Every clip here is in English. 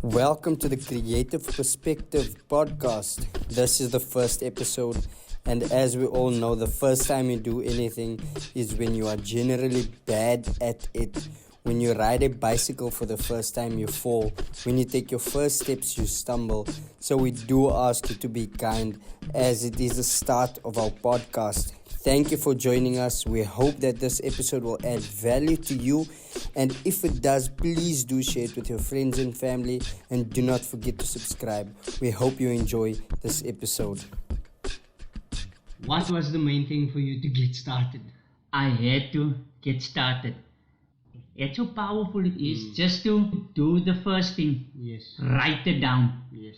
Welcome to the Creative Perspective podcast. This is the first episode, and as we all know, the first time you do anything is when you are generally bad at it. When you ride a bicycle for the first time, you fall. When you take your first steps, you stumble. So we do ask you to be kind, as it is the start of our podcast. Thank you for joining us. We hope that this episode will add value to you. And if it does, please do share it with your friends and family. And do not forget to subscribe. We hope you enjoy this episode. What was the main thing for you to get started? I had to get started. That's how powerful it is just to do the first thing. Yes. Write it down. Yes.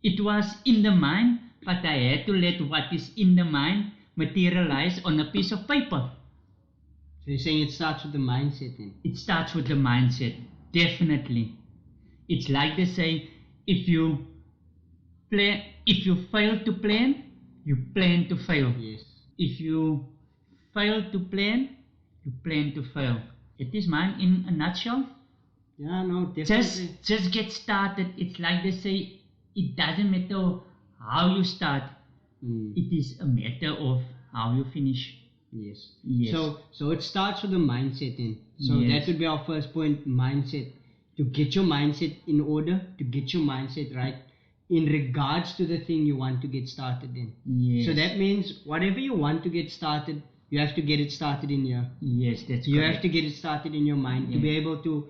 It was in the mind, but I had to let what is in the mind materialize on a piece of paper. So you're saying it starts with the mindset then? It starts with the mindset, definitely. It's like they say, if you fail to plan, you plan to fail. Yes. If you fail to plan, you plan to fail. It is mine in a nutshell. Yeah, no, definitely. Just get started. It's like they say, it doesn't matter how you start. It is a matter of how you finish. Yes. Yes. So it starts with the mindset then. So Yes. that would be our first point, mindset. To get your mindset in order, to get your mindset right in regards to the thing you want to get started in. Yes. So that means whatever you want to get started, you have to get it started in here. Yes, that's You correct. have to get it started in your mind to be able to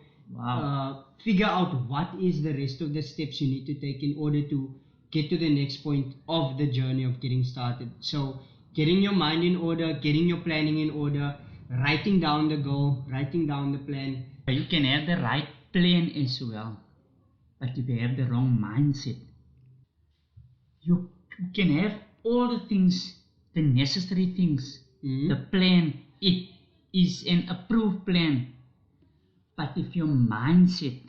figure out what is the rest of the steps you need to take in order to get to the next point of the journey of getting started. So getting your mind in order, getting your planning in order, writing down the goal, writing down the plan. You can have the right plan as well, but if you have the wrong mindset, you can have all the things, the necessary things, the plan, it is an approved plan. But if your mindset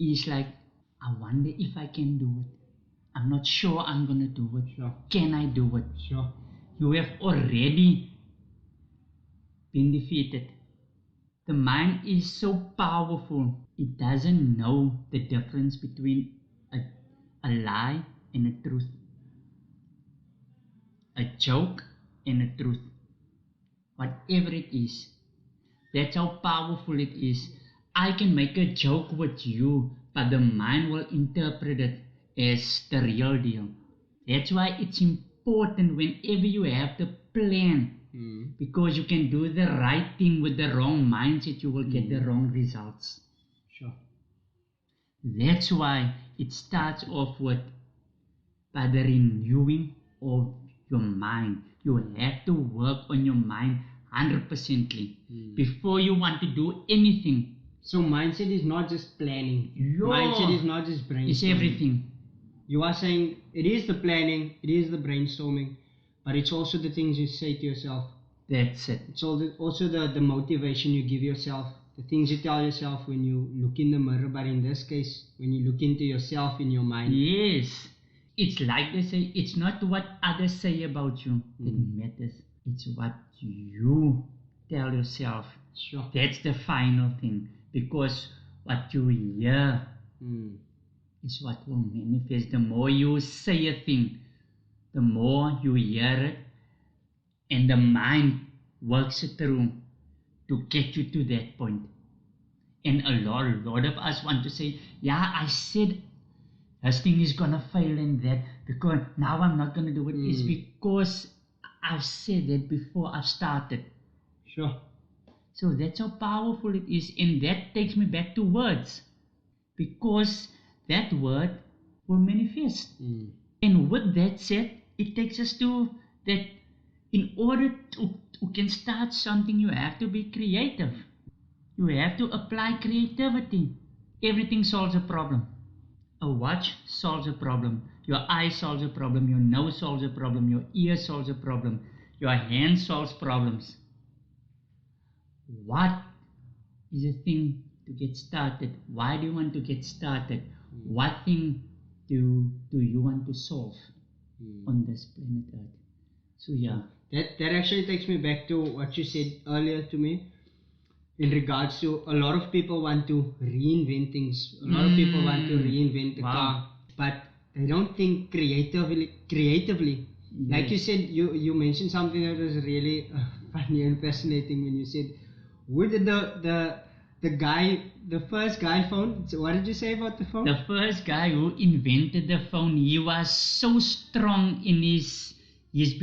is like, I wonder if I can do it, I'm not sure I'm going to do it, Sure. Can I do it? Sure. You have already been defeated. The mind is so powerful, it doesn't know the difference between a lie and a truth, a joke and a truth. Whatever it is, that's how powerful it is. I can make a joke with you, but the mind will interpret it as the real deal. That's why it's important whenever you have the plan, because you can do the right thing with the wrong mindset, you will get the wrong results. Sure. That's why it starts off with by the renewing of your mind. You have to work on your mind 100% before you want to do anything. So mindset is not just planning. Yeah. Mindset is not just brainstorming. It's everything. You are saying it is the planning, it is the brainstorming, but it's also the things you say to yourself. That's it. It's also the motivation you give yourself, the things you tell yourself when you look in the mirror, but in this case, when you look into yourself in your mind. Yes. It's like they say, it's not what others say about you that matters. It's what you tell yourself. Sure. That's the final thing. Because what you hear is what will manifest. The more you say a thing, the more you hear it, and the mind works it through to get you to that point. And a lot of us want to say, yeah, I said this thing is gonna fail and that, because now I'm not gonna do it. It's because I've said that before I've started. Sure. So that's how powerful it is, and that takes me back to words, because that word will manifest. And with that said, it takes us to that in order to can start something, you have to be creative. You have to apply creativity. Everything solves a problem. A watch solves a problem. Your eye solves a problem. Your nose solves a problem. Your ear solves a problem. Your hand solves problems. What is the thing to get started? Why do you want to get started? What thing do you want to solve on this planet Earth? So yeah. That actually takes me back to what you said earlier to me. in regards to a lot of people want to reinvent things. A lot of people want to reinvent the car, but they don't think creatively. Like you said, you mentioned something that was really funny and fascinating when you said, "Where did the first guy phone? So what did you say about the phone?" The first guy who invented the phone, he was so strong in his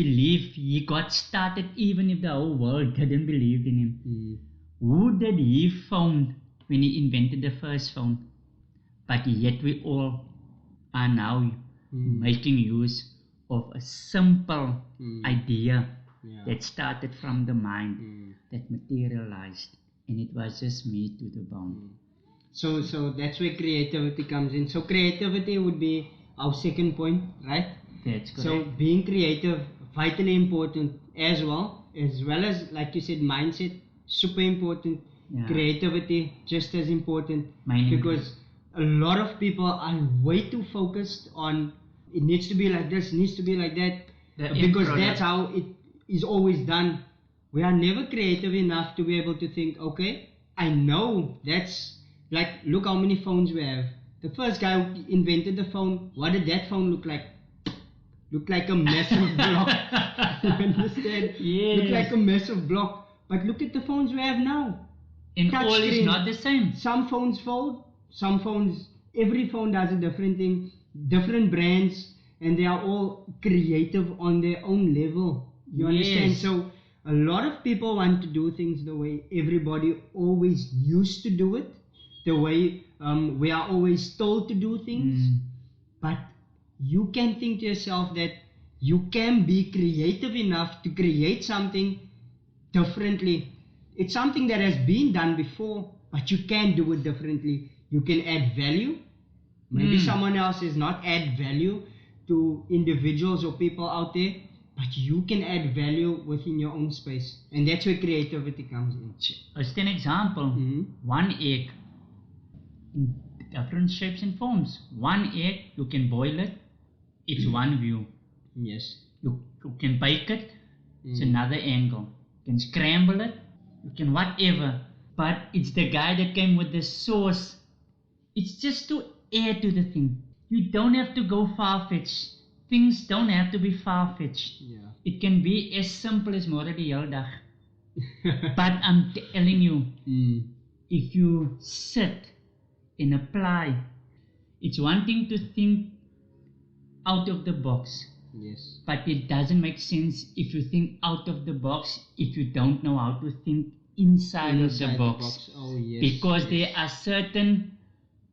belief. He got started even if the whole world didn't believe in him. Who did he found when he invented the first phone? But yet we all are now making use of a simple idea that started from the mind that materialized, and it was just me to the bone. So that's where creativity comes in. So creativity would be our second point, right? That's correct. So being creative, vitally important as well as like you said, mindset, super important. Yeah. Creativity, just as important. Mining. Because a lot of people are way too focused on it needs to be like this, needs to be like that, because that's how it is always done. We are never creative enough to be able to think, okay, I know that's like, look how many phones we have. The first guy who invented the phone, what did that phone look like? Looked like a massive block. You understand? Yes. Looked like a massive block. But look at the phones we have now. And Touch all is screen. not the same. Some phones fold, some phones, every phone does a different thing, different brands, and they are all creative on their own level. You understand? Yes. So a lot of people want to do things the way everybody always used to do it, the way we are always told to do things. But you can think to yourself that you can be creative enough to create something differently. It's something that has been done before, but you can do it differently. You can add value. Maybe someone else does not add value to individuals or people out there, but you can add value within your own space. And that's where creativity comes in. Just an example. One egg in different shapes and forms. One egg, you can boil it. It's one view. Yes. You can bake it. It's another angle. You can scramble it. You can whatever. But it's the guy that came with the sauce. It's just to add to the thing. You don't have to go far-fetched. Things don't have to be far-fetched. Yeah. It can be as simple as môre die hele dag. But I'm telling you, if you sit and apply, it's one thing to think out of the box. Yes. But it doesn't make sense if you think out of the box if you don't know how to think inside of the box. Oh, yes. Because there are certain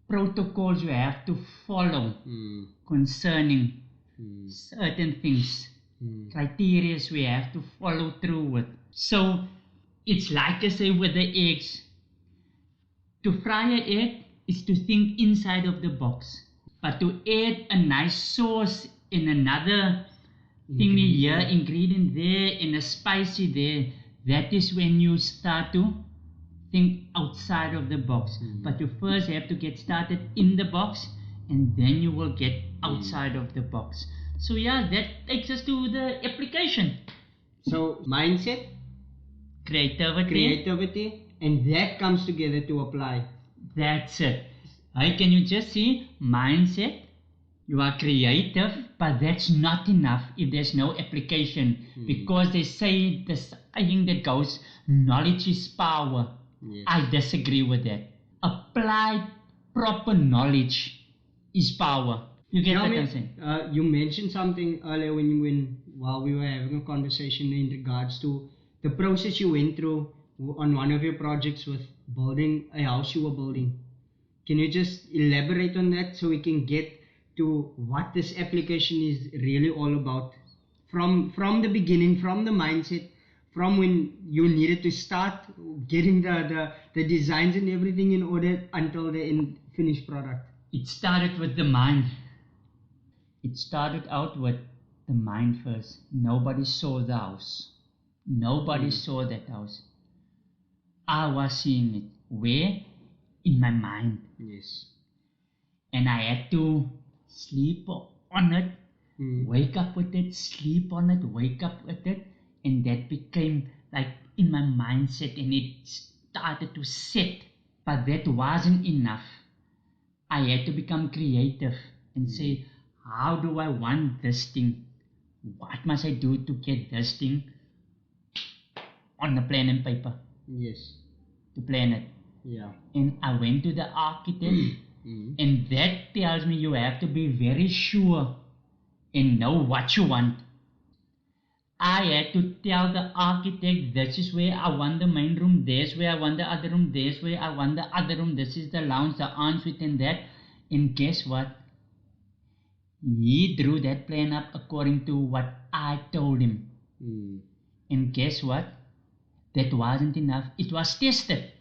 protocols you have to follow concerning certain things. Criteria we have to follow through with. So it's like I say with the eggs. To fry an egg is to think inside of the box. But to add a nice sauce in another thingy here, ingredient there, and a spicy there, that is when you start to think outside of the box. But you first have to get started in the box, and then you will get outside of the box. So yeah, that takes us to the application. So mindset, creativity, and that comes together to apply. That's it. How can you just see mindset? You are creative, but that's not enough if there's no application. Because they say the saying that goes, knowledge is power. Yes. I disagree with that. Applied proper knowledge is power. You get what I'm saying? You mentioned something earlier while we were having a conversation in regards to the process you went through on one of your projects with building a house you were building. Can you just elaborate on that so we can get to what this application is really all about? From the beginning, from the mindset, from when you needed to start getting the designs and everything in order until the finished product. It started with the mind. It started out with the mind first. Nobody saw the house. Nobody saw that house. I was seeing it. Where? In my mind. Yes. And I had to sleep on it, wake up with it, sleep on it, wake up with it, and that became like in my mindset, and it started to set. But that wasn't enough. I had to become creative and say, how do I want this thing? What must I do to get this thing on the plan and paper? Yes. To plan it. Yeah. And I went to the architect, and that tells me you have to be very sure and know what you want. I had to tell the architect, this is where I want the main room, this where I want the other room, this where I want the other room, this is the lounge, the ensuite and that. And guess what? He drew that plan up according to what I told him. And guess what? That wasn't enough. It was tested.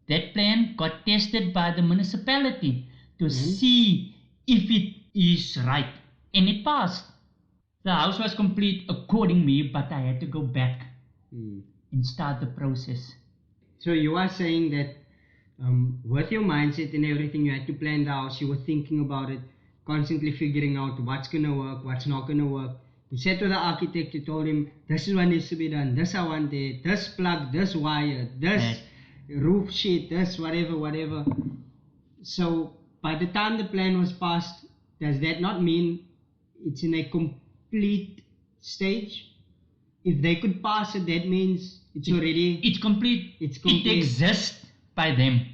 That plan got tested by the municipality to see if it is right. And it passed. The house was complete according to me, but I had to go back and start the process. So you are saying that with your mindset and everything, you had to plan the house, you were thinking about it, constantly figuring out what's going to work, what's not going to work. You said to the architect, you told him, this is what needs to be done, this I want it, this plug, this wire, this roof sheet, this whatever. So by the time the plan was passed, does that not mean it's in a complete stage? If they could pass it, that means it's already... It's complete. It's complete. It exists by them.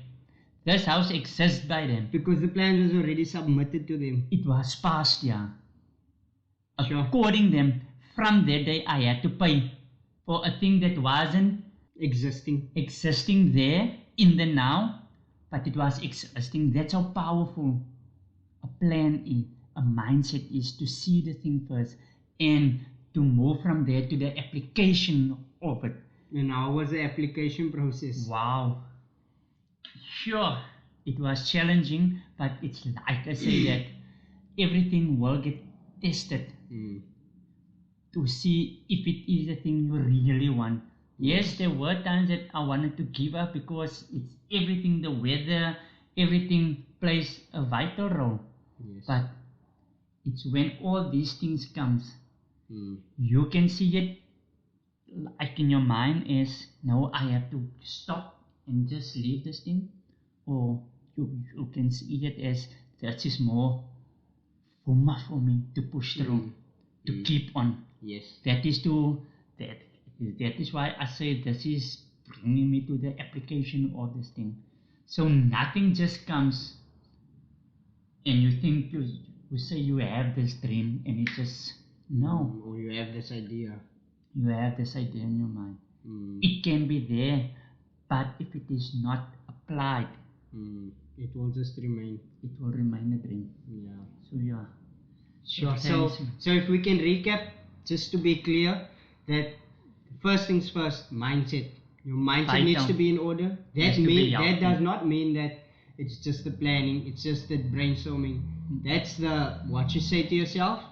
This house exists by them. Because the plan was already submitted to them. It was passed, yeah. Sure. According to them, from that day I had to pay for a thing that wasn't existing there in the now, but it was existing. That's how powerful a plan is, a mindset is, to see the thing first and to move from there to the application of it. And how was the application process? Wow. Sure, it was challenging, but it's like I say that everything will get tested to see if it is a thing you really want. Yes, there were times that I wanted to give up because it's everything, the weather, everything plays a vital role. Yes. But it's when all these things comes, you can see it like in your mind as, no, I have to stop and just leave this thing. Or you can see it as, that is more for me to push through, to keep on. Yes. That is why I say this is bringing me to the application of this thing. So nothing just comes and you think you say you have this dream and it just, no. Or you have this idea. You have this idea in your mind. It can be there, but if it is not applied, it will just remain. It will remain a dream. Yeah. So yeah. Sure. So if we can recap, just to be clear, that first things first, mindset. Your mindset needs to be in order. That does not mean that it's just the planning, it's just the brainstorming. That's the what you say to yourself,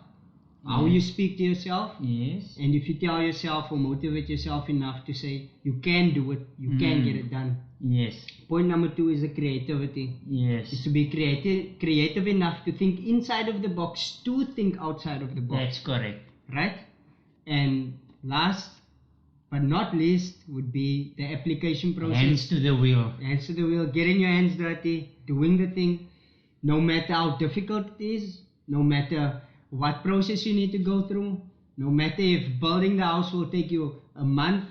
how you speak to yourself. Yes. And if you tell yourself or motivate yourself enough to say you can do it, you can get it done. Yes. Point number 2 is the creativity. Yes. Is to be creative enough to think inside of the box, to think outside of the box. That's correct. Right? And last but not least would be the application process. Hands to the wheel. Hands to the wheel, getting your hands dirty, doing the thing, no matter how difficult it is, no matter what process you need to go through, no matter if building the house will take you a month,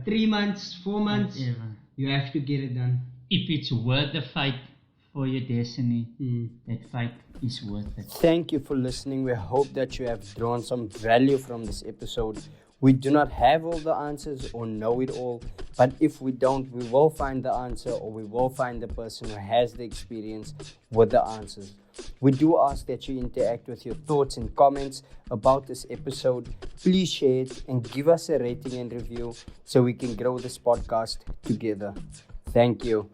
3 months, 4 months, whatever. You have to get it done. If it's worth the fight for your destiny, that fight is worth it. Thank you for listening. We hope that you have drawn some value from this episode. We do not have all the answers or know it all, but if we don't, we will find the answer, or we will find the person who has the experience with the answers. We do ask that you interact with your thoughts and comments about this episode. Please share it and give us a rating and review so we can grow this podcast together. Thank you.